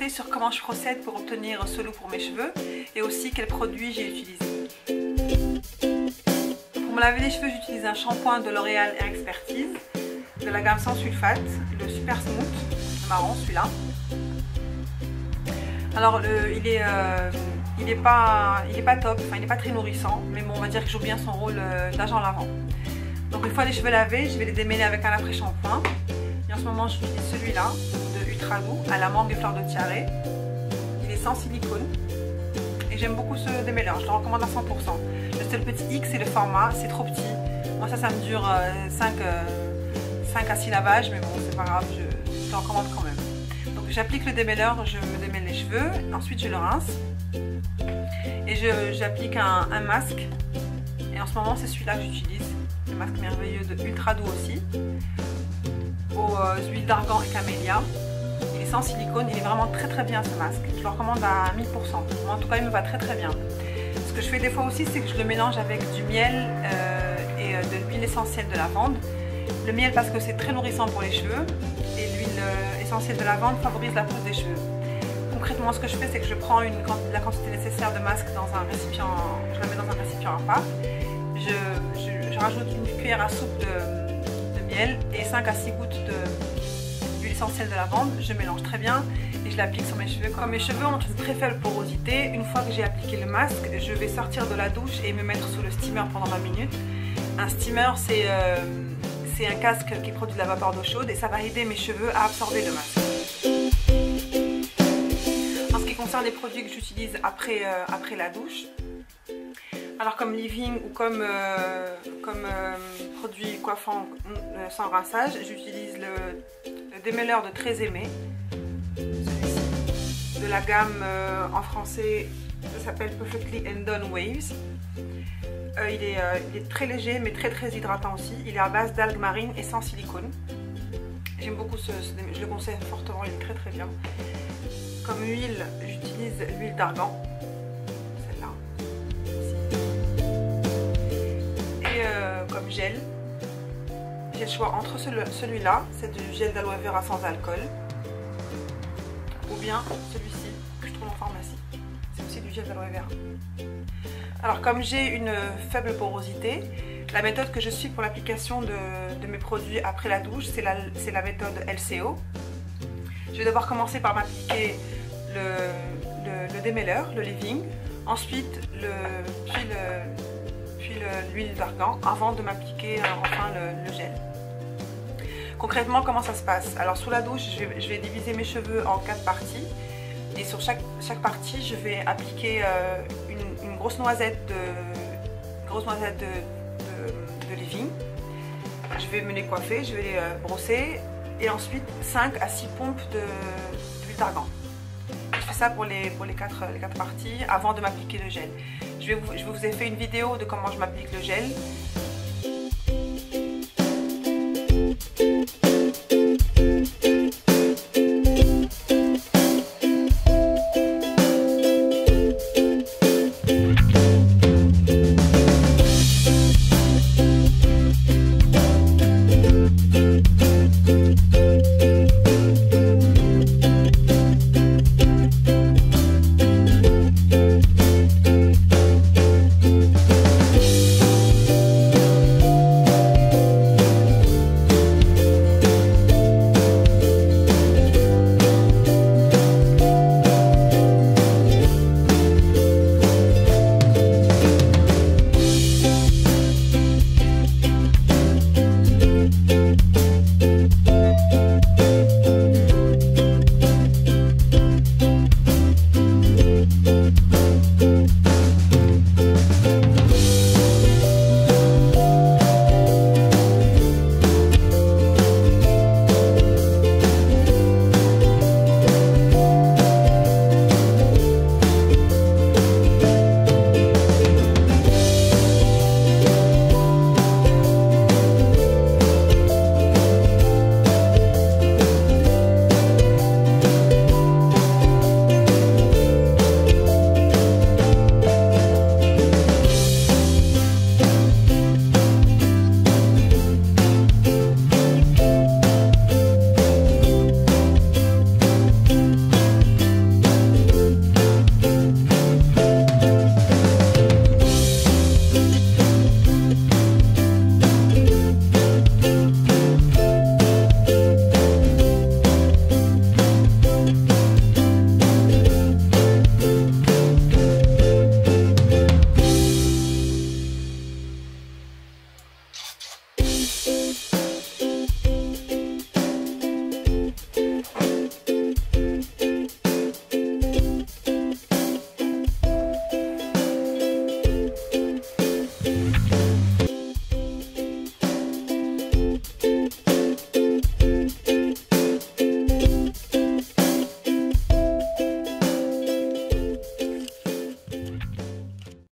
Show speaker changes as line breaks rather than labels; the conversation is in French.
montrer sur comment je procède pour obtenir ce look pour mes cheveux et aussi quels produits j'ai utilisés. Pour me laver les cheveux, j'utilise un shampoing de L'Oréal Hair Expertise de la gamme sans sulfate, le Super Smooth, le marron celui-là. Alors il est pas top, enfin il n'est pas très nourrissant, mais bon, on va dire qu'il joue bien son rôle d'agent lavant. Donc une fois les cheveux lavés, je vais les démêler avec un après-shampoing. Et en ce moment j'utilise celui-là de Ultra Doux à la mangue et fleurs de tiare. Il est sans silicone et j'aime beaucoup ce démêleur, je le recommande à 100%. Le seul petit hic c'est le format, c'est trop petit. Moi ça me dure 5 à 6 lavages, mais bon c'est pas grave, je le recommande quand même. Donc j'applique le démêleur, je me démêle les cheveux, ensuite je le rince. Et j'applique un masque. Et en ce moment c'est celui-là que j'utilise. Le masque merveilleux de Ultra Doux aussi. Aux huiles d'argan et camélia. Il est sans silicone, il est vraiment très très bien ce masque. Je le recommande à 1000%. Moi, en tout cas il me va très très bien. Ce que je fais des fois aussi c'est que je le mélange avec du miel et de l'huile essentielle de lavande. Le miel parce que c'est très nourrissant pour les cheveux. Et l'huile essentielle de lavande favorise la pousse des cheveux. Concrètement, ce que je fais, c'est que je prends la quantité nécessaire de masque dans un récipient, je la mets dans un récipient à part. Je rajoute une cuillère à soupe de miel et 5 à 6 gouttes d'huile essentielle de lavande. Je mélange très bien et je l'applique sur mes cheveux. Comme mes cheveux ont une très faible porosité, une fois que j'ai appliqué le masque, je vais sortir de la douche et me mettre sous le steamer pendant 20 minutes. Un steamer, c'est un casque qui produit de la vapeur d'eau chaude et ça va aider mes cheveux à absorber le masque. En ce qui concerne les produits que j'utilise après la douche, alors comme leave-in ou comme produit coiffant sans rinçage, j'utilise le démêleur de Très Aimé, celui-ci, de la gamme en français, ça s'appelle Perfectly and Done Waves. Il est très léger mais très très hydratant aussi. Il est à base d'algues marines et sans silicone. J'aime beaucoup je le conseille fortement, il est très très bien. Comme huile, j'utilise l'huile d'argan, celle-là. Et comme gel, j'ai le choix entre celui-là, c'est du gel d'aloe vera sans alcool, ou bien celui-ci que je trouve en pharmacie. C'est aussi du gel d'aloe vera. Alors comme j'ai une faible porosité, la méthode que je suis pour l'application de mes produits après la douche, c'est la méthode LCO. Je vais d'abord commencer par m'appliquer le démêleur, le leave-in, ensuite puis l'huile d'argan avant de m'appliquer enfin le gel. Concrètement, comment ça se passe? Alors sous la douche, je vais diviser mes cheveux en 4 parties et sur chaque partie, je vais appliquer une grosse noisette de leave-in. Je vais me les coiffer, je vais les brosser et ensuite 5 à 6 pompes d'huile d'argan. Je fais ça pour les 4 parties avant de m'appliquer le gel. Je vous ai fait une vidéo de comment je m'applique le gel.